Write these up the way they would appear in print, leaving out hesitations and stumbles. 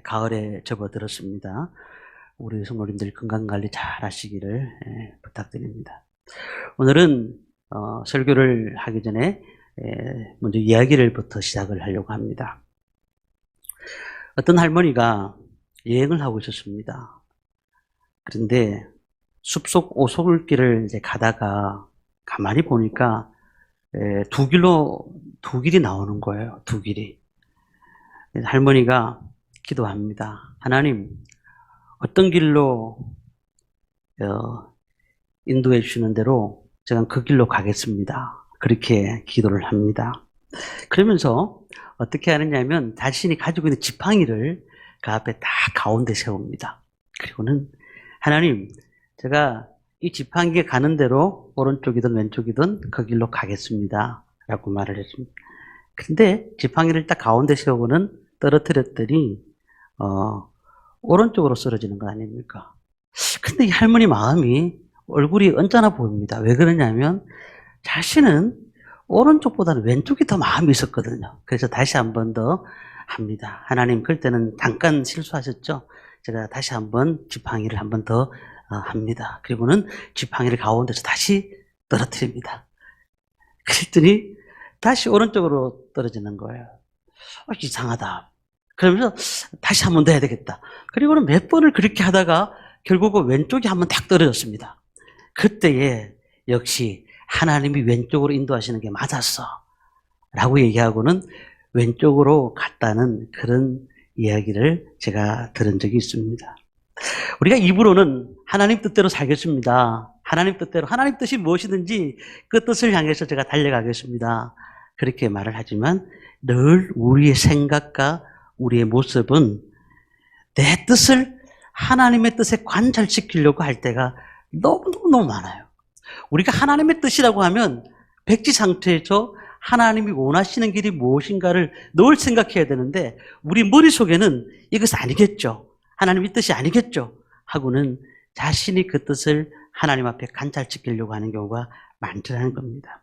가을에 접어들었습니다. 우리 성도님들 건강관리 잘 하시기를 부탁드립니다. 오늘은 설교를 하기 전에 먼저 이야기를부터 시작을 하려고 합니다. 어떤 할머니가 여행을 하고 있었습니다. 그런데 숲속 오솔길을 이제 가다가 가만히 보니까 두 길이 나오는 거예요. 두 길이. 할머니가 기도합니다. 하나님, 어떤 길로 인도해 주시는 대로 제가 그 길로 가겠습니다. 그렇게 기도를 합니다. 그러면서 어떻게 하느냐면 자신이 가지고 있는 지팡이를 그 앞에 딱 가운데 세웁니다. 그리고는 하나님, 제가 이 지팡이가 가는 대로 오른쪽이든 왼쪽이든 그 길로 가겠습니다. 라고 말을 했습니다. 근데 지팡이를 딱 가운데 세우고는 떨어뜨렸더니 오른쪽으로 쓰러지는 거 아닙니까? 근데 이 할머니 마음이 얼굴이 언짢아 보입니다. 왜 그러냐면 자신은 오른쪽보다는 왼쪽이 더 마음이 있었거든요. 그래서 다시 한 번 더 합니다. 하나님, 그럴 때는 잠깐 실수하셨죠? 제가 다시 한번 지팡이를 한 번 더 합니다. 그리고는 지팡이를 가운데서 다시 떨어뜨립니다. 그랬더니 다시 오른쪽으로 떨어지는 거예요. 이상하다. 그러면서 다시 한 번 더 해야 되겠다. 그리고는 몇 번을 그렇게 하다가 결국은 왼쪽이 한 번 탁 떨어졌습니다. 그때에 역시 하나님이 왼쪽으로 인도하시는 게 맞았어. 라고 얘기하고는 왼쪽으로 갔다는 그런 이야기를 제가 들은 적이 있습니다. 우리가 입으로는 하나님 뜻대로 살겠습니다. 하나님 뜻대로, 하나님 뜻이 무엇이든지 그 뜻을 향해서 제가 달려가겠습니다. 그렇게 말을 하지만 늘 우리의 생각과 우리의 모습은 내 뜻을 하나님의 뜻에 관찰시키려고 할 때가 너무너무 많아요. 우리가 하나님의 뜻이라고 하면 백지상태에서 하나님이 원하시는 길이 무엇인가를 늘 생각해야 되는데 우리 머릿속에는 이것은 아니겠죠. 하나님의 뜻이 아니겠죠. 하고는 자신이 그 뜻을 하나님 앞에 관찰시키려고 하는 경우가 많다는 겁니다.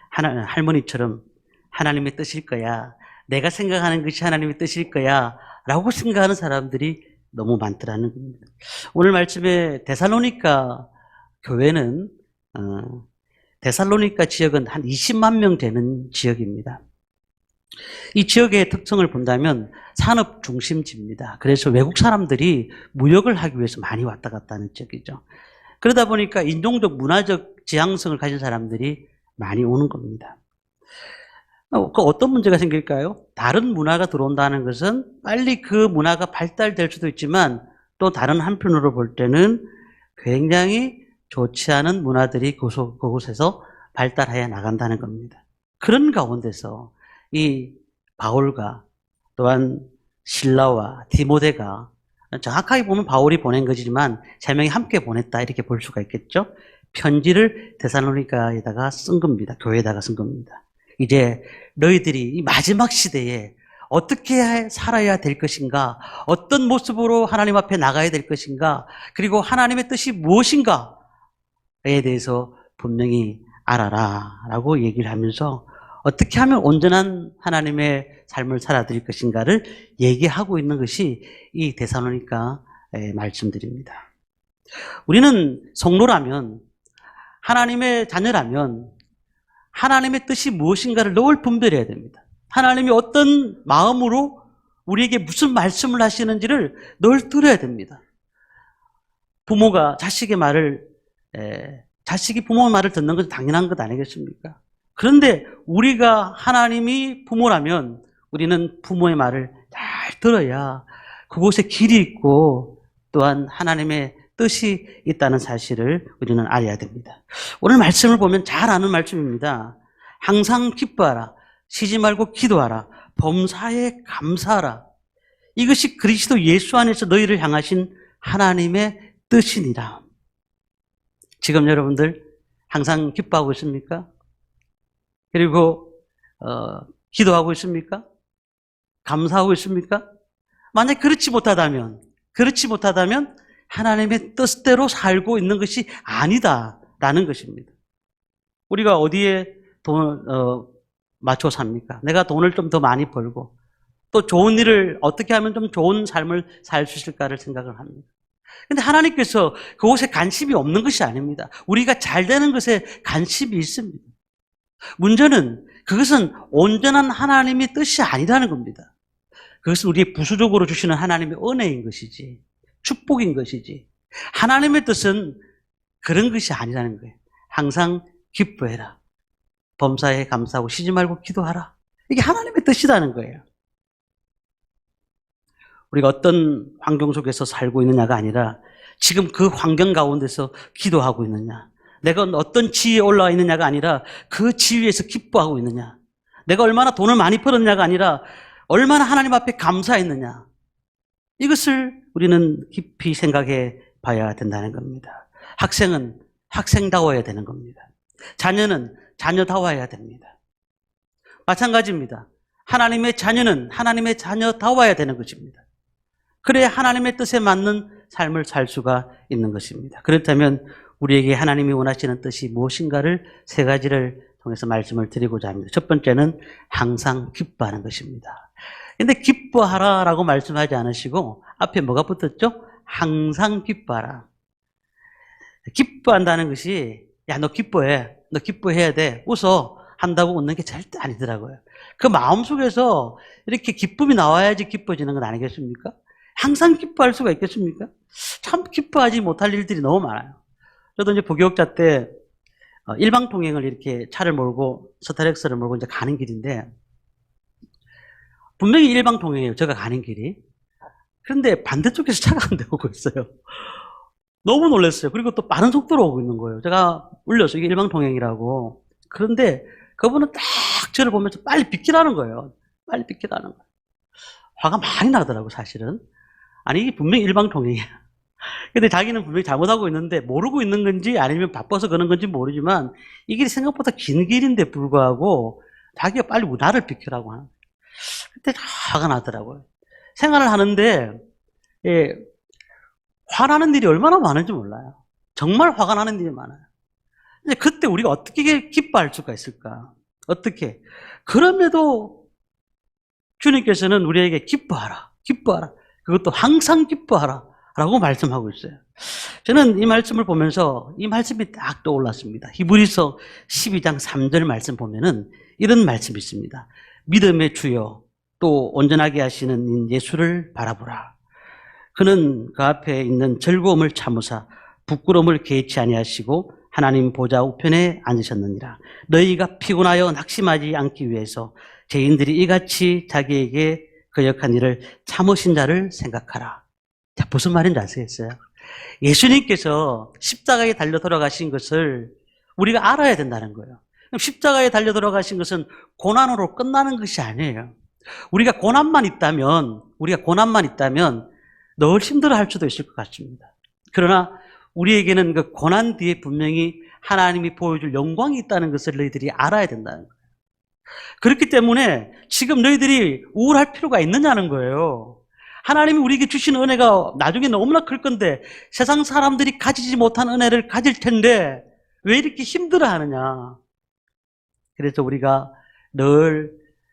할머니처럼 하나님의 뜻일 거야, 내가 생각하는 것이 하나님의 뜻일 거야 라고 생각하는 사람들이 너무 많더라는 겁니다. 오늘 말씀에 데살로니가 교회는 데살로니가 지역은 한 20만 명 되는 지역입니다. 이 지역의 특성을 본다면 산업 중심지입니다. 그래서 외국 사람들이 무역을 하기 위해서 많이 왔다 갔다 하는 지역이죠. 그러다 보니까 인종적 문화적 지향성을 가진 사람들이 많이 오는 겁니다. 어떤 문제가 생길까요? 다른 문화가 들어온다는 것은 빨리 그 문화가 발달될 수도 있지만 또 다른 한편으로 볼 때는 굉장히 좋지 않은 문화들이 그곳에서 발달해 나간다는 겁니다. 그런 가운데서 이 바울과 또한 실라와 디모데가, 정확하게 보면 바울이 보낸 것이지만 세 명이 함께 보냈다 이렇게 볼 수가 있겠죠. 편지를 데살로니가에다가 쓴 겁니다. 교회에다가 쓴 겁니다. 이제 너희들이 이 마지막 시대에 어떻게 살아야 될 것인가, 어떤 모습으로 하나님 앞에 나가야 될 것인가, 그리고 하나님의 뜻이 무엇인가에 대해서 분명히 알아라 라고 얘기를 하면서 어떻게 하면 온전한 하나님의 삶을 살아드릴 것인가를 얘기하고 있는 것이 이 데살로니가 말씀드립니다. 우리는 성도라면, 하나님의 자녀라면 하나님의 뜻이 무엇인가를 늘 분별해야 됩니다. 하나님이 어떤 마음으로 우리에게 무슨 말씀을 하시는지를 늘 들어야 됩니다. 부모가 자식이 부모의 말을 듣는 것은 당연한 것 아니겠습니까? 그런데 우리가 하나님이 부모라면 우리는 부모의 말을 잘 들어야 그곳에 길이 있고 또한 하나님의 뜻이 있다는 사실을 우리는 알아야 됩니다. 오늘 말씀을 보면 잘 아는 말씀입니다. 항상 기뻐하라, 쉬지 말고 기도하라, 범사에 감사하라. 이것이 그리스도 예수 안에서 너희를 향하신 하나님의 뜻이니라. 지금 여러분들 항상 기뻐하고 있습니까? 그리고 기도하고 있습니까? 감사하고 있습니까? 만약 그렇지 못하다면 하나님의 뜻대로 살고 있는 것이 아니다라는 것입니다. 우리가 어디에 돈을 맞춰 삽니까? 내가 돈을 좀 더 많이 벌고 또 좋은 일을 어떻게 하면 좀 좋은 삶을 살 수 있을까를 생각을 합니다. 근데 하나님께서 그곳에 관심이 없는 것이 아닙니다. 우리가 잘 되는 것에 관심이 있습니다. 문제는 그것은 온전한 하나님의 뜻이 아니라는 겁니다. 그것은 우리의 부수적으로 주시는 하나님의 은혜인 것이지, 축복인 것이지, 하나님의 뜻은 그런 것이 아니라는 거예요. 항상 기뻐해라. 범사에 감사하고 쉬지 말고 기도하라. 이게 하나님의 뜻이라는 거예요. 우리가 어떤 환경 속에서 살고 있느냐가 아니라 지금 그 환경 가운데서 기도하고 있느냐. 내가 어떤 지위에 올라와 있느냐가 아니라 그 지위에서 기뻐하고 있느냐. 내가 얼마나 돈을 많이 벌었냐가 아니라 얼마나 하나님 앞에 감사했느냐. 이것을 우리는 깊이 생각해 봐야 된다는 겁니다. 학생은 학생다워야 되는 겁니다. 자녀는 자녀다워야 됩니다. 마찬가지입니다. 하나님의 자녀는 하나님의 자녀다워야 되는 것입니다. 그래야 하나님의 뜻에 맞는 삶을 살 수가 있는 것입니다. 그렇다면 우리에게 하나님이 원하시는 뜻이 무엇인가를 세 가지를 통해서 말씀을 드리고자 합니다. 첫 번째는 항상 기뻐하는 것입니다. 근데 기뻐하라라고 말씀하지 않으시고 앞에 뭐가 붙었죠? 항상 기뻐하라. 기뻐한다는 것이 야, 너 기뻐해. 너 기뻐해야 돼. 웃어. 한다고 웃는 게 절대 아니더라고요. 그 마음속에서 이렇게 기쁨이 나와야지 기뻐지는 건 아니겠습니까? 항상 기뻐할 수가 있겠습니까? 참 기뻐하지 못할 일들이 너무 많아요. 저도 이제 부교육자 때 일방통행을 이렇게 차를 몰고 스타렉스를 몰고 이제 가는 길인데 분명히 일방통행이에요. 제가 가는 길이. 그런데 반대쪽에서 차가 안 오고 있어요. 너무 놀랐어요. 그리고 또 빠른 속도로 오고 있는 거예요. 제가 울렸어요. 이게 일방통행이라고. 그런데 그분은 딱 저를 보면서 빨리 비키라는 거예요. 빨리 비키라는 거예요. 화가 많이 나더라고 사실은. 아니 이게 분명히 일방통행이야. 근데 자기는 분명히 잘못하고 있는데 모르고 있는 건지 아니면 바빠서 그런 건지 모르지만 이 길이 생각보다 긴 길인데 불구하고 자기가 빨리 나를 비키라고 하는 거예요. 그때 화가 나더라고요. 생활을 하는데 화나는 일이 얼마나 많은지 몰라요. 정말 화가 나는 일이 많아요. 근데 그때 우리가 어떻게 기뻐할 수가 있을까? 어떻게? 그럼에도 주님께서는 우리에게 기뻐하라. 기뻐하라. 그것도 항상 기뻐하라. 라고 말씀하고 있어요. 저는 이 말씀을 보면서 이 말씀이 딱 떠올랐습니다. 히브리서 12장 3절 말씀 보면은 이런 말씀이 있습니다. 믿음의 주여 또 온전하게 하시는 예수를 바라보라. 그는 그 앞에 있는 즐거움을 참으사 부끄러움을 개의치 아니하시고 하나님 보좌 우편에 앉으셨느니라. 너희가 피곤하여 낙심하지 않기 위해서 죄인들이 이같이 자기에게 거역한 일을 참으신 자를 생각하라. 자, 무슨 말인지 아시겠어요? 예수님께서 십자가에 달려 돌아가신 것을 우리가 알아야 된다는 거예요. 십자가에 달려 돌아가신 것은 고난으로 끝나는 것이 아니에요. 우리가 고난만 있다면 늘 힘들어할 수도 있을 것 같습니다. 그러나 우리에게는 그 고난 뒤에 분명히 하나님이 보여줄 영광이 있다는 것을 너희들이 알아야 된다는 거예요. 그렇기 때문에 지금 너희들이 우울할 필요가 있느냐는 거예요. 하나님이 우리에게 주신 은혜가 나중에 너무나 클 건데 세상 사람들이 가지지 못한 은혜를 가질 텐데 왜 이렇게 힘들어하느냐. 그래서 우리가 늘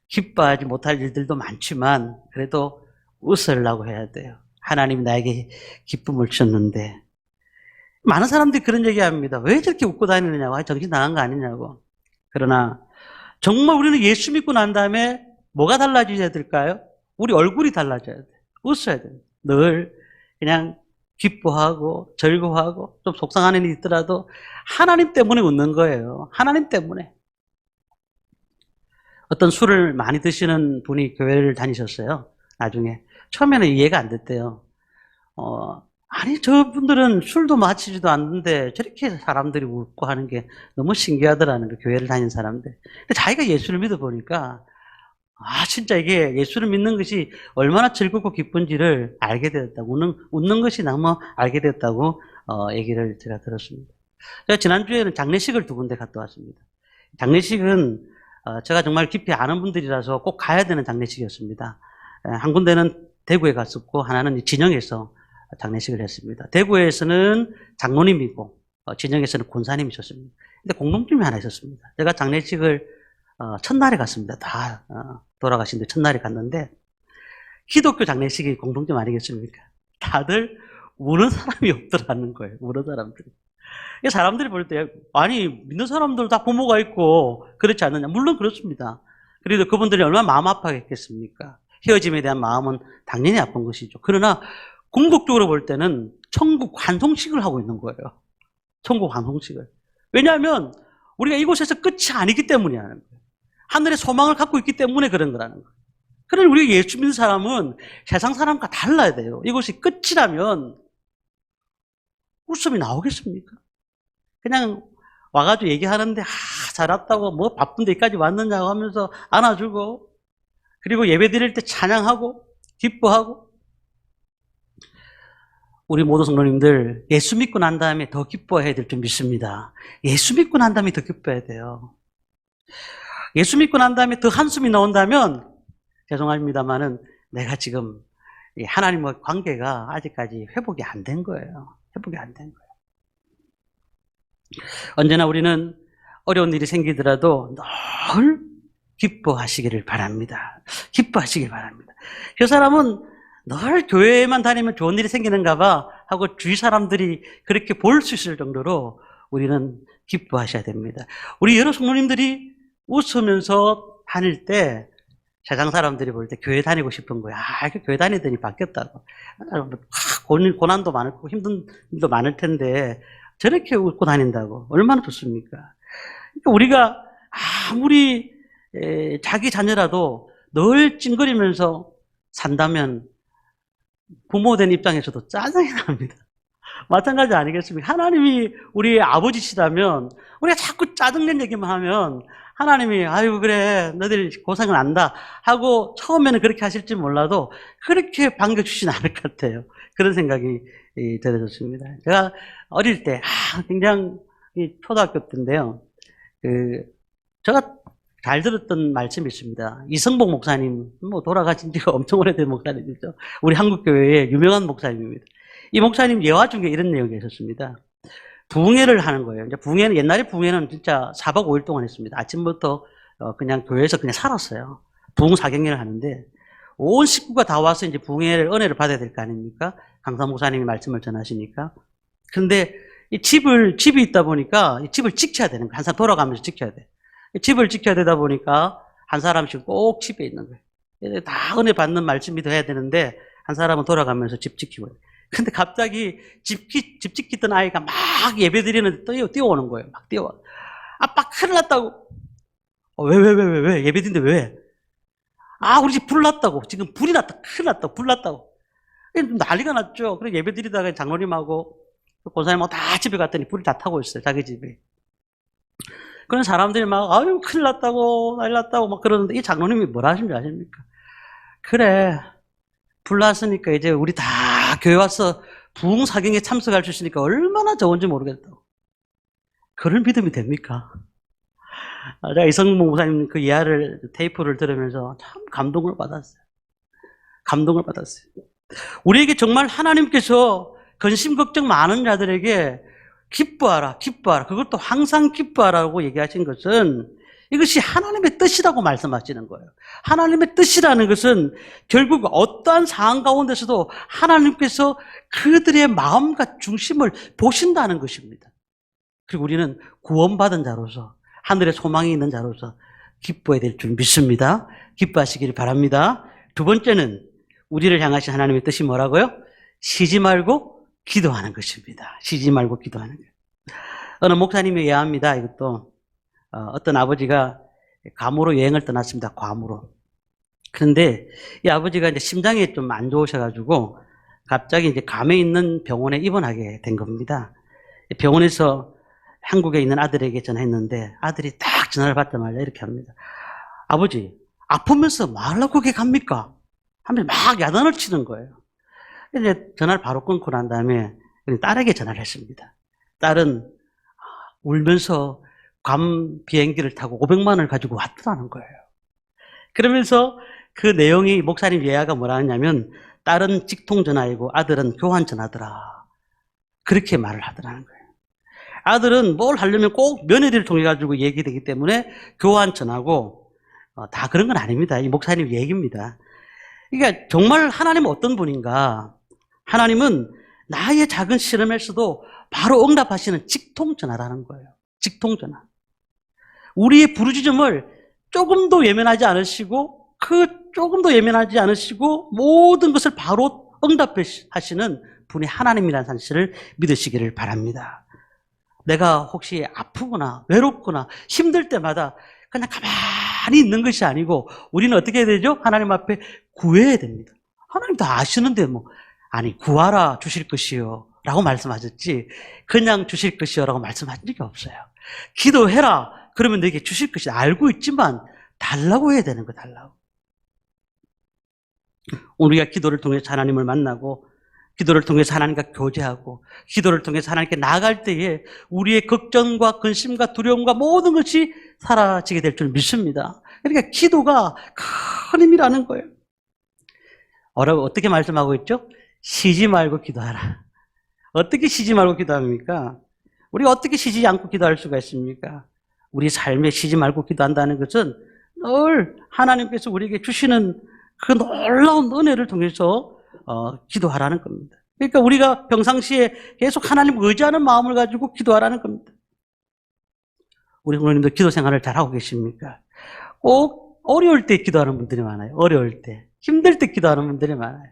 기뻐하지 못할 일들도 많지만 그래도 웃으려고 해야 돼요. 하나님이 나에게 기쁨을 주셨는데. 많은 사람들이 그런 얘기합니다. 왜 저렇게 웃고 다니느냐고. 정신 나간 거 아니냐고. 그러나 정말 우리는 예수 믿고 난 다음에 뭐가 달라져야 될까요? 우리 얼굴이 달라져야 돼요. 웃어야 돼요. 늘 그냥 기뻐하고 즐거워하고 좀 속상한 일이 있더라도 하나님 때문에 웃는 거예요. 하나님 때문에. 어떤 술을 많이 드시는 분이 교회를 다니셨어요. 나중에. 처음에는 이해가 안 됐대요. 아니 저분들은 술도 마시지도 않는데 저렇게 사람들이 웃고 하는 게 너무 신기하더라는 거, 교회를 다니는 사람들. 근데 자기가 예수를 믿어보니까 진짜 이게 예수를 믿는 것이 얼마나 즐겁고 기쁜지를 알게 되었다고, 웃는 것이 너무 알게 되었다고 얘기를 제가 들었습니다. 제가 지난주에는 장례식을 2군데 갔다 왔습니다. 장례식은 제가 정말 깊이 아는 분들이라서 꼭 가야 되는 장례식이었습니다. 한 군데는 대구에 갔었고 하나는 진영에서 장례식을 했습니다. 대구에서는 장로님이고 진영에서는 권사님이셨습니다. 근데 공동점이 하나 있었습니다. 제가 장례식을 첫날에 갔습니다. 다 돌아가신 뒤 첫날에 갔는데 기독교 장례식이 공통점 아니겠습니까? 다들 우는 사람이 없더라는 거예요. 우는 사람들이. 사람들이 볼 때, 아니, 믿는 사람들 다 부모가 있고, 그렇지 않느냐. 물론 그렇습니다. 그래도 그분들이 얼마나 마음 아파했겠습니까? 헤어짐에 대한 마음은 당연히 아픈 것이죠. 그러나, 궁극적으로 볼 때는 천국 환송식을 하고 있는 거예요. 천국 환송식을. 왜냐하면, 우리가 이곳에서 끝이 아니기 때문이라는 거예요. 하늘의 소망을 갖고 있기 때문에 그런 거라는 거예요. 그러나 우리가 예수 믿는 사람은 세상 사람과 달라야 돼요. 이것이 끝이라면 웃음이 나오겠습니까? 그냥 와가지고 얘기하는데 잘 왔다고 뭐 바쁜데 여기까지 왔느냐고 하면서 안아주고 그리고 예배 드릴 때 찬양하고 기뻐하고 우리 모두 성도님들 예수 믿고 난 다음에 더 기뻐해야 될 줄 믿습니다. 예수 믿고 난 다음에 더 기뻐해야 돼요. 예수 믿고 난 다음에 더 한숨이 나온다면 죄송합니다만은 내가 지금 하나님과 관계가 아직까지 회복이 안 된 거예요. 회복이 안 된 거예요. 언제나 우리는 어려운 일이 생기더라도 늘 기뻐하시기를 바랍니다. 기뻐하시길 바랍니다. 그 사람은 늘 교회에만 다니면 좋은 일이 생기는가 봐 하고 주위 사람들이 그렇게 볼 수 있을 정도로 우리는 기뻐하셔야 됩니다. 우리 여러 성도님들이 웃으면서 다닐 때 세상 사람들이 볼 때 교회 다니고 싶은 거야. 이렇게 교회 다니더니 바뀌었다고. 고난도 많고 힘든 일도 많을 텐데 저렇게 웃고 다닌다고. 얼마나 좋습니까? 그러니까 우리가 아무리 자기 자녀라도 늘 찡그리면서 산다면 부모된 입장에서도 짜증이 납니다. 마찬가지 아니겠습니까? 하나님이 우리 아버지시라면 우리가 자꾸 짜증낸 얘기만 하면 하나님이 아유 그래 너들 고생을 안다 하고 처음에는 그렇게 하실지 몰라도 그렇게 반겨주진 않을 것 같아요. 그런 생각이 들어졌습니다. 제가 어릴 때 굉장히 초등학교 때인데요. 제가 잘 들었던 말씀이 있습니다. 이성복 목사님, 뭐 돌아가신 지가 엄청 오래된 목사님이죠. 우리 한국교회의 유명한 목사님입니다. 이 목사님 예화 중에 이런 내용이 있었습니다. 부흥회를 하는 거예요. 이제 부흥회는 옛날에 부흥회는 진짜 4박 5일 동안 했습니다. 아침부터 그냥 교회에서 그냥 살았어요. 부흥 사경회를 하는데 온 식구가 다 와서 이제 부흥회를 은혜를 받아야 될 거 아닙니까? 강사 목사님이 말씀을 전하시니까. 근데 이 집이 있다 보니까 이 집을 지켜야 되는 거예요. 항상 돌아가면서 지켜야 돼. 집을 지켜야 되다 보니까 한 사람씩 꼭 집에 있는 거예요. 다 은혜 받는 말씀이 더 해야 되는데 한 사람은 돌아가면서 집 지키고. 근데 갑자기 집 지키던 아이가 막 예배 드리는데 뛰어오는 거예요. 막 뛰어와. 아빠 큰일 났다고. 왜? 예배 드리는데 왜? 우리 집 불 났다고. 지금 불이 났다. 큰일 났다고. 불 났다고. 난리가 났죠. 그래서 예배 드리다가 장로님하고 권사님하고 다 집에 갔더니 불이 다 타고 있어요. 자기 집에. 그런 사람들이 막, 아유, 큰일 났다고, 난리 났다고 막 그러는데 이 장로님이 뭐라 하신 줄 아십니까? 그래. 불 났으니까 이제 우리 다 교회 와서 부흥 사경에 참석할 수 있으니까 얼마나 좋은지 모르겠다고. 그런 믿음이 됩니까? 제가 이성봉 목사님 그 예화를 테이프를 들으면서 참 감동을 받았어요. 감동을 받았어요. 우리에게 정말 하나님께서 근심 걱정 많은 자들에게 기뻐하라. 그것도 항상 기뻐하라고 얘기하신 것은 이것이 하나님의 뜻이라고 말씀하시는 거예요. 하나님의 뜻이라는 것은 결국 어떠한 상황 가운데서도 하나님께서 그들의 마음과 중심을 보신다는 것입니다. 그리고 우리는 구원받은 자로서 하늘에 소망이 있는 자로서 기뻐해야 될 줄 믿습니다. 기뻐하시길 바랍니다. 두 번째는 우리를 향하신 하나님의 뜻이 뭐라고요? 쉬지 말고 기도하는 것입니다. 쉬지 말고 기도하는 것. 어느 목사님이 예화합니다. 이것도 어떤 아버지가 괌으로 여행을 떠났습니다. 괌으로. 그런데 이 아버지가 이제 심장이 좀 안 좋으셔가지고 갑자기 이제 괌에 있는 병원에 입원하게 된 겁니다. 병원에서 한국에 있는 아들에게 전화했는데 아들이 딱 전화를 받자마자 이렇게 합니다. 아버지, 아프면서 뭐 하려고 거기 갑니까? 하면서 막 야단을 치는 거예요. 이제 전화를 바로 끊고 난 다음에 딸에게 전화를 했습니다. 딸은 울면서 괌 비행기를 타고 500만 원을 가지고 왔더라는 거예요. 그러면서 그 내용이 목사님 예화가 뭐라 하냐면 딸은 직통 전화이고 아들은 교환 전화더라. 그렇게 말을 하더라는 거예요. 아들은 뭘 하려면 꼭 며느리를 통해 가지고 얘기되기 때문에 교환 전화고 다 그런 건 아닙니다. 이 목사님 얘기입니다. 그러니까 정말 하나님은 어떤 분인가? 하나님은 나의 작은 실험에서도 바로 응답하시는 직통전화라는 거예요. 직통전화. 우리의 부르짖음을 조금도 예민하지 않으시고 조금도 예민하지 않으시고 모든 것을 바로 응답하시는 분이 하나님이라는 사실을 믿으시기를 바랍니다. 내가 혹시 아프거나 외롭거나 힘들 때마다 그냥 가만히 있는 것이 아니고 우리는 어떻게 해야 되죠? 하나님 앞에 구해야 됩니다. 하나님 다 아시는데 아니 구하라 주실 것이요 라고 말씀하셨지 그냥 주실 것이요 라고 말씀하신 적이 없어요. 기도해라 그러면 내게 주실 것이 알고 있지만 달라고 해야 되는 거 달라고. 우리가 기도를 통해서 하나님을 만나고 기도를 통해서 하나님과 교제하고 기도를 통해서 하나님께 나아갈 때에 우리의 걱정과 근심과 두려움과 모든 것이 사라지게 될 줄 믿습니다. 그러니까 기도가 큰 힘이라는 거예요. 어떻게 말씀하고 있죠? 쉬지 말고 기도하라. 어떻게 쉬지 말고 기도합니까? 우리가 어떻게 쉬지 않고 기도할 수가 있습니까? 우리 삶에 쉬지 말고 기도한다는 것은 늘 하나님께서 우리에게 주시는 그 놀라운 은혜를 통해서 기도하라는 겁니다. 그러니까 우리가 평상시에 계속 하나님을 의지하는 마음을 가지고 기도하라는 겁니다. 우리 부모님도 기도 생활을 잘하고 계십니까? 꼭 어려울 때 기도하는 분들이 많아요. 어려울 때. 힘들 때 기도하는 분들이 많아요.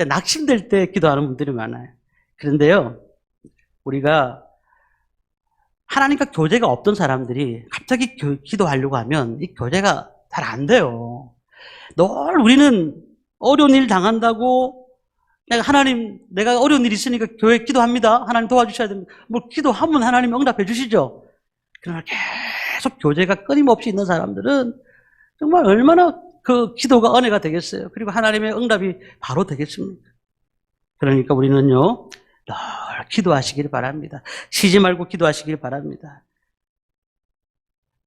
낙심될 때 기도하는 분들이 많아요. 그런데요, 우리가 하나님과 교제가 없던 사람들이 갑자기 기도하려고 하면 이 교제가 잘 안 돼요. 늘 우리는 어려운 일 당한다고 내가 어려운 일이 있으니까 교회 기도합니다. 하나님 도와주셔야 됩니다. 기도하면 하나님 응답해 주시죠. 그러나 계속 교제가 끊임없이 있는 사람들은 정말 얼마나 그 기도가 은혜가 되겠어요. 그리고 하나님의 응답이 바로 되겠습니까? 그러니까 우리는요, 늘 기도하시길 바랍니다. 쉬지 말고 기도하시길 바랍니다.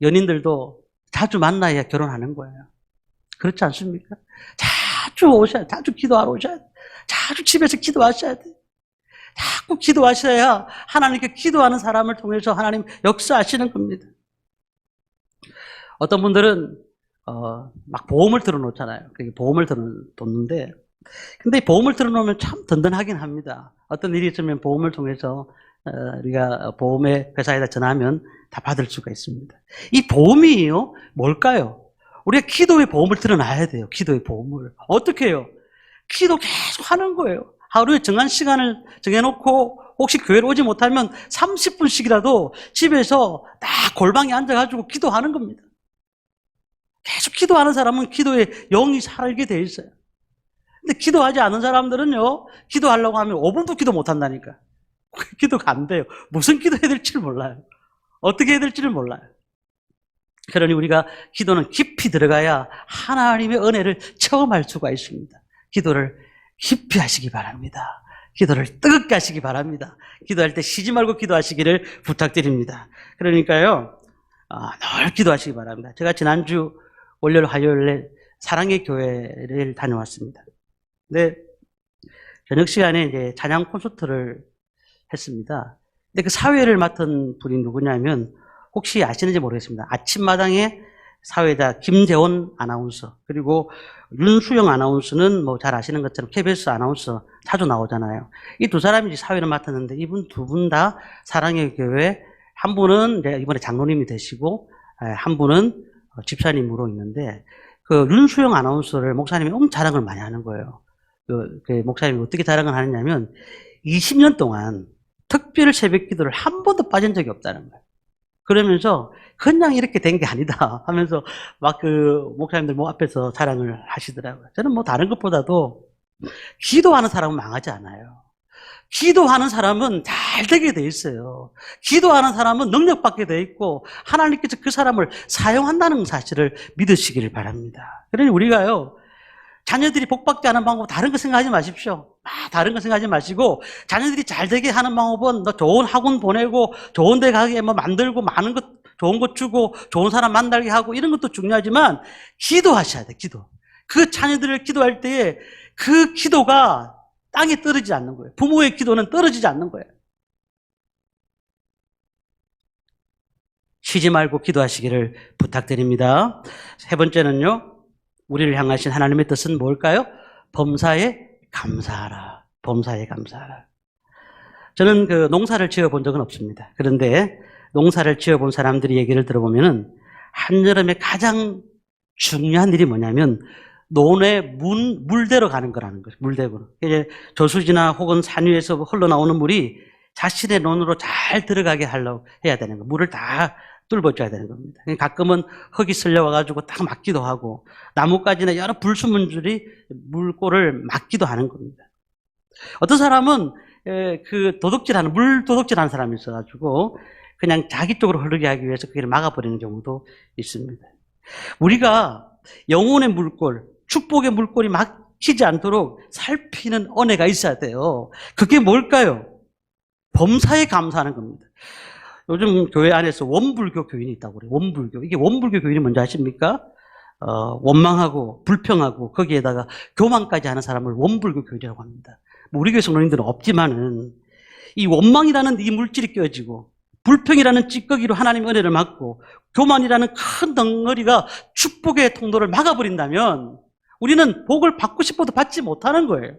연인들도 자주 만나야 결혼하는 거예요. 그렇지 않습니까? 자주 기도하러 오셔야 돼. 자주 집에서 기도하셔야 돼. 자꾸 기도하셔야 하나님께 기도하는 사람을 통해서 하나님 역사하시는 겁니다. 어떤 분들은 막 보험을 들어놓잖아요. 보험을 들어놓는데 근데 보험을 들어놓으면 참 든든하긴 합니다. 어떤 일이 있으면 보험을 통해서 우리가 보험의 회사에다 전화하면 다 받을 수가 있습니다. 이 보험이요 뭘까요? 우리가 기도의 보험을 들어놔야 돼요. 기도의 보험을. 어떻게 해요? 기도 계속 하는 거예요. 하루에 정한 시간을 정해놓고 혹시 교회를 오지 못하면 30분씩이라도 집에서 딱 골방에 앉아가지고 기도하는 겁니다. 계속 기도하는 사람은 기도에 영이 살게 돼 있어요. 근데 기도하지 않은 사람들은요, 기도하려고 하면 5분도 기도 못 한다니까. 기도가 안 돼요. 무슨 기도해야 될지를 몰라요. 어떻게 해야 될지를 몰라요. 그러니 우리가 기도는 깊이 들어가야 하나님의 은혜를 체험할 수가 있습니다. 기도를 깊이 하시기 바랍니다. 기도를 뜨겁게 하시기 바랍니다. 기도할 때 쉬지 말고 기도하시기를 부탁드립니다. 그러니까요, 늘 기도하시기 바랍니다. 제가 지난주 월요일, 화요일에 사랑의 교회를 다녀왔습니다. 근데 저녁 시간에 이제 찬양 콘서트를 했습니다. 근데 그 사회를 맡은 분이 누구냐면 혹시 아시는지 모르겠습니다. 아침마당에 사회자 김재원 아나운서 그리고 윤수영 아나운서는 뭐 잘 아시는 것처럼 KBS 아나운서 자주 나오잖아요. 이 두 사람이 사회를 맡았는데 이분 두 분 다 사랑의 교회 한 분은 이번에 장로님이 되시고 한 분은 집사님으로 있는데 그 윤수영 아나운서를 목사님이 엄청 자랑을 많이 하는 거예요. 그 목사님이 어떻게 자랑을 하느냐면 20년 동안 특별 새벽 기도를 한 번도 빠진 적이 없다는 거예요. 그러면서 그냥 이렇게 된 게 아니다 하면서 막 그 목사님들 앞에서 자랑을 하시더라고요. 저는 뭐 다른 것보다도 기도하는 사람은 망하지 않아요. 기도하는 사람은 잘 되게 돼 있어요. 기도하는 사람은 능력받게 돼 있고 하나님께서 그 사람을 사용한다는 사실을 믿으시기를 바랍니다. 그러니 우리가요, 자녀들이 복받게 하는 방법 다른 거 생각하지 마십시오. 다른 거 생각하지 마시고 자녀들이 잘 되게 하는 방법은 너 좋은 학원 보내고 좋은 데 가게 뭐 만들고 많은 것 좋은 것 주고 좋은 사람 만나게 하고 이런 것도 중요하지만 기도하셔야 돼. 기도. 그 자녀들을 기도할 때에 그 기도가 땅에 떨어지지 않는 거예요. 부모의 기도는 떨어지지 않는 거예요. 쉬지 말고 기도하시기를 부탁드립니다. 세 번째는요, 우리를 향하신 하나님의 뜻은 뭘까요? 범사에 감사하라. 범사에 감사하라. 저는 그 농사를 지어본 적은 없습니다. 그런데 농사를 지어본 사람들이 얘기를 들어보면은 한여름에 가장 중요한 일이 뭐냐면 논에 물대로 가는 거라는 거죠. 물대로. 이제 저수지나 혹은 산 위에서 흘러나오는 물이 자신의 논으로 잘 들어가게 하려고 해야 되는 거. 물을 다 뚫어줘야 되는 겁니다. 가끔은 흙이 쓸려와가지고 딱 막기도 하고 나뭇가지나 여러 불순물들이 물골을 막기도 하는 겁니다. 어떤 사람은 그 물 도둑질하는 사람이 있어가지고 그냥 자기 쪽으로 흐르게 하기 위해서 그걸 막아버리는 경우도 있습니다. 우리가 영혼의 물골, 축복의 물골이 막히지 않도록 살피는 은혜가 있어야 돼요. 그게 뭘까요? 범사에 감사하는 겁니다. 요즘 교회 안에서 원불교 교인이 있다고 그래요. 원불교. 이게 원불교 교인이 뭔지 아십니까? 원망하고 불평하고 거기에다가 교만까지 하는 사람을 원불교 교인이라고 합니다. 뭐 우리 교회 성도님들은 없지만은 이 원망이라는 이 물질이 껴지고 불평이라는 찌꺼기로 하나님의 은혜를 막고 교만이라는 큰 덩어리가 축복의 통로를 막아버린다면 우리는 복을 받고 싶어도 받지 못하는 거예요.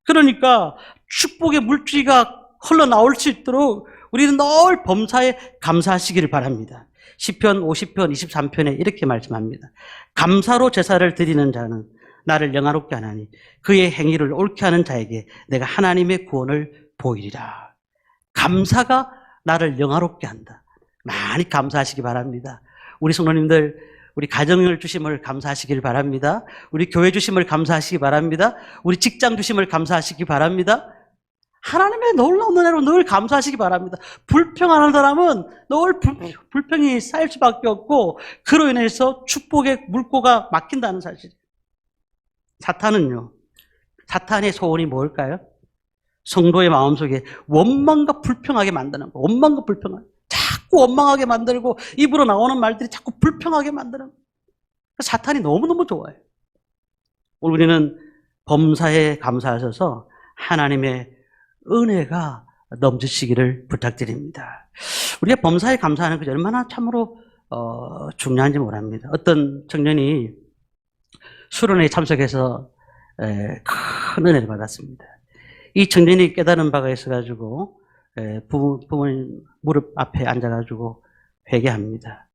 그러니까 축복의 물질이가 흘러나올 수 있도록 우리는 늘 범사에 감사하시기를 바랍니다. 시편 50편 23편에 이렇게 말씀합니다. 감사로 제사를 드리는 자는 나를 영화롭게 하나니 그의 행위를 옳게 하는 자에게 내가 하나님의 구원을 보이리라. 감사가 나를 영화롭게 한다. 많이 감사하시기 바랍니다. 우리 성도님들 우리 가정을 주심을 감사하시길 바랍니다. 우리 교회 주심을 감사하시기 바랍니다. 우리 직장 주심을 감사하시기 바랍니다. 하나님의 놀라운 은혜로 늘 감사하시기 바랍니다. 불평하는 사람은 늘 불평이 쌓일 수밖에 없고 그로 인해서 축복의 물꼬가 막힌다는 사실. 사탄은요. 사탄의 소원이 뭘까요? 성도의 마음속에 원망과 불평하게 만드는 거. 원망과 불평하게. 자꾸 원망하게 만들고 입으로 나오는 말들이 자꾸 불평하게 만드는 거. 사탄이 너무너무 좋아해요. 우리는 범사에 감사하셔서 하나님의 은혜가 넘치시기를 부탁드립니다. 우리가 범사에 감사하는 것이 얼마나 참으로 중요한지 모릅니다. 어떤 청년이 수련회에 참석해서 큰 은혜를 받았습니다. 이 청년이 깨달은 바가 있어가지고 부모님 무릎 앞에 앉아가지고 회개합니다.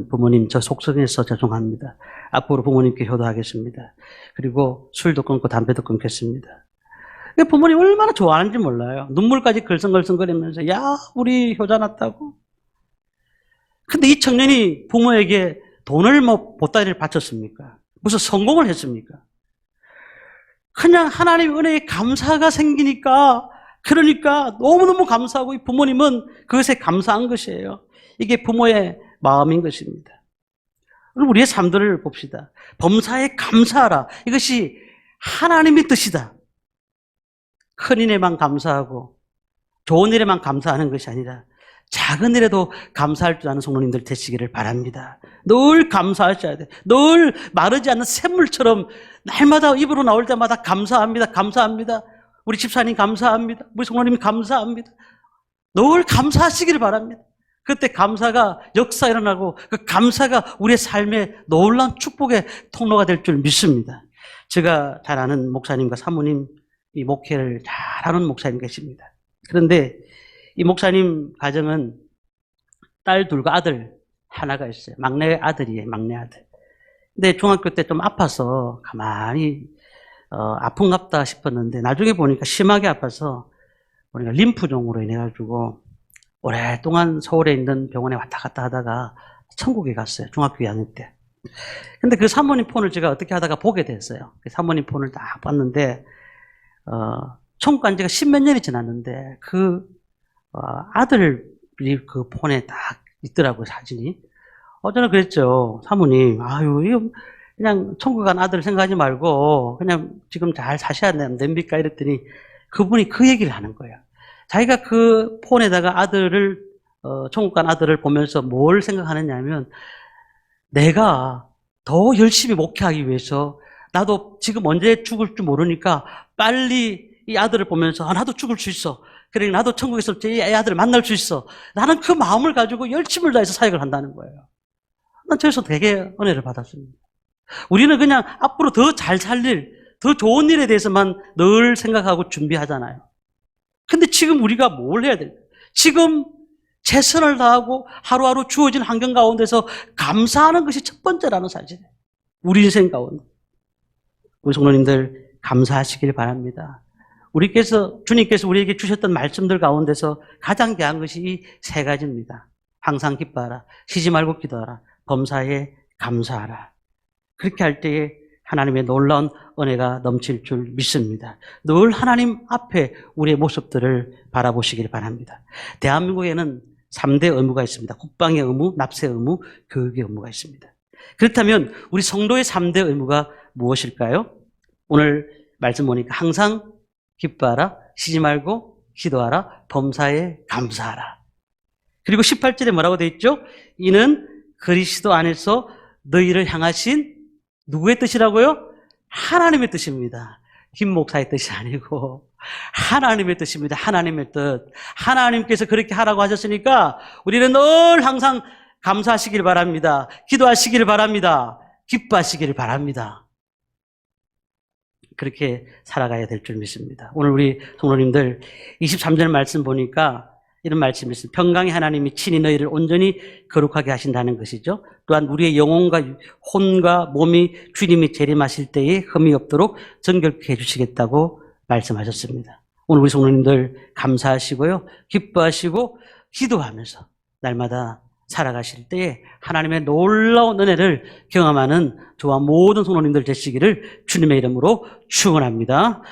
부모님 저 속성에서 죄송합니다. 앞으로 부모님께 효도하겠습니다. 그리고 술도 끊고 담배도 끊겠습니다. 부모님 얼마나 좋아하는지 몰라요. 눈물까지 걸성걸성거리면서 야 우리 효자 났다고. 근데 이 청년이 부모에게 돈을 뭐 보따리를 바쳤습니까? 무슨 성공을 했습니까? 그냥 하나님의 은혜에 감사가 생기니까 그러니까 너무너무 감사하고 이 부모님은 그것에 감사한 것이에요. 이게 부모의 마음인 것입니다. 우리의 삶들을 봅시다. 범사에 감사하라. 이것이 하나님의 뜻이다. 큰 일에만 감사하고 좋은 일에만 감사하는 것이 아니라 작은 일에도 감사할 줄 아는 성도님들 되시기를 바랍니다. 늘 감사하셔야 돼. 늘 마르지 않는 샘물처럼 날마다 입으로 나올 때마다 감사합니다. 감사합니다. 우리 집사님 감사합니다. 우리 성도님 감사합니다. 늘 감사하시기를 바랍니다. 그때 감사가 역사 일어나고 그 감사가 우리의 삶의 놀라운 축복의 통로가 될 줄 믿습니다. 제가 잘 아는 목사님과 사모님 이 목회를 잘하는 목사님 계십니다. 그런데 이 목사님 가정은 딸 둘과 아들 하나가 있어요. 막내 아들이에요. 막내 아들. 근데 중학교 때 좀 아파서 가만히 아픈갑다 싶었는데 나중에 보니까 심하게 아파서 우리가 림프종으로 인해가지고 오랫동안 서울에 있는 병원에 왔다 갔다 하다가 천국에 갔어요. 중학교 2학년 때. 근데 그 사모님 폰을 제가 어떻게 하다가 보게 됐어요. 그 사모님 폰을 딱 봤는데 천국 간 지가 10몇 년이 지났는데 그 아들이 그 폰에 딱 있더라고요, 사진이. 저는 그랬죠. 사모님, 아유, 이거 그냥 천국 간 아들 생각하지 말고 그냥 지금 잘 사셔야 됩니까? 이랬더니 그분이 그 얘기를 하는 거예요. 자기가 그 폰에다가 아들을, 천국 간 아들을 보면서 뭘 생각하느냐 하면 내가 더 열심히 목회하기 위해서 나도 지금 언제 죽을 줄 모르니까 빨리 이 아들을 보면서 나도 죽을 수 있어. 그래 나도 천국에서 이 아들을 만날 수 있어. 나는 그 마음을 가지고 열심을 다해서 사역을 한다는 거예요. 난 저에서 되게 은혜를 받았습니다. 우리는 그냥 앞으로 더 잘 살 일, 더 좋은 일에 대해서만 늘 생각하고 준비하잖아요. 근데 지금 우리가 뭘 해야 될까요? 지금 최선을 다하고 하루하루 주어진 환경 가운데서 감사하는 것이 첫 번째라는 사실이에요. 우리 인생 가운데. 우리 성도님들 감사하시길 바랍니다. 주님께서 우리에게 주셨던 말씀들 가운데서 가장 귀한 것이 이 세 가지입니다. 항상 기뻐하라, 쉬지 말고 기도하라, 범사에 감사하라. 그렇게 할 때에 하나님의 놀라운 은혜가 넘칠 줄 믿습니다. 늘 하나님 앞에 우리의 모습들을 바라보시길 바랍니다. 대한민국에는 3대 의무가 있습니다. 국방의 의무, 납세 의무, 교육의 의무가 있습니다. 그렇다면 우리 성도의 3대 의무가 무엇일까요? 오늘 말씀 보니까 항상 기뻐하라, 쉬지 말고 기도하라, 범사에 감사하라. 그리고 18절에 뭐라고 되어 있죠? 이는 그리스도 안에서 너희를 향하신 누구의 뜻이라고요? 하나님의 뜻입니다. 김 목사의 뜻이 아니고 하나님의 뜻입니다. 하나님의 뜻. 하나님께서 그렇게 하라고 하셨으니까 우리는 늘 항상 감사하시길 바랍니다. 기도하시길 바랍니다. 기뻐하시길 바랍니다. 그렇게 살아가야 될 줄 믿습니다. 오늘 우리 성도님들 23절 말씀 보니까 이런 말씀이 있습니다. 평강의 하나님이 친히 너희를 온전히 거룩하게 하신다는 것이죠. 또한 우리의 영혼과 혼과 몸이 주님이 재림하실 때에 흠이 없도록 정결케 해주시겠다고 말씀하셨습니다. 오늘 우리 성도님들 감사하시고요. 기뻐하시고 기도하면서 날마다 살아가실 때에 하나님의 놀라운 은혜를 경험하는 저와 모든 성도님들 되시기를 주님의 이름으로 축원합니다.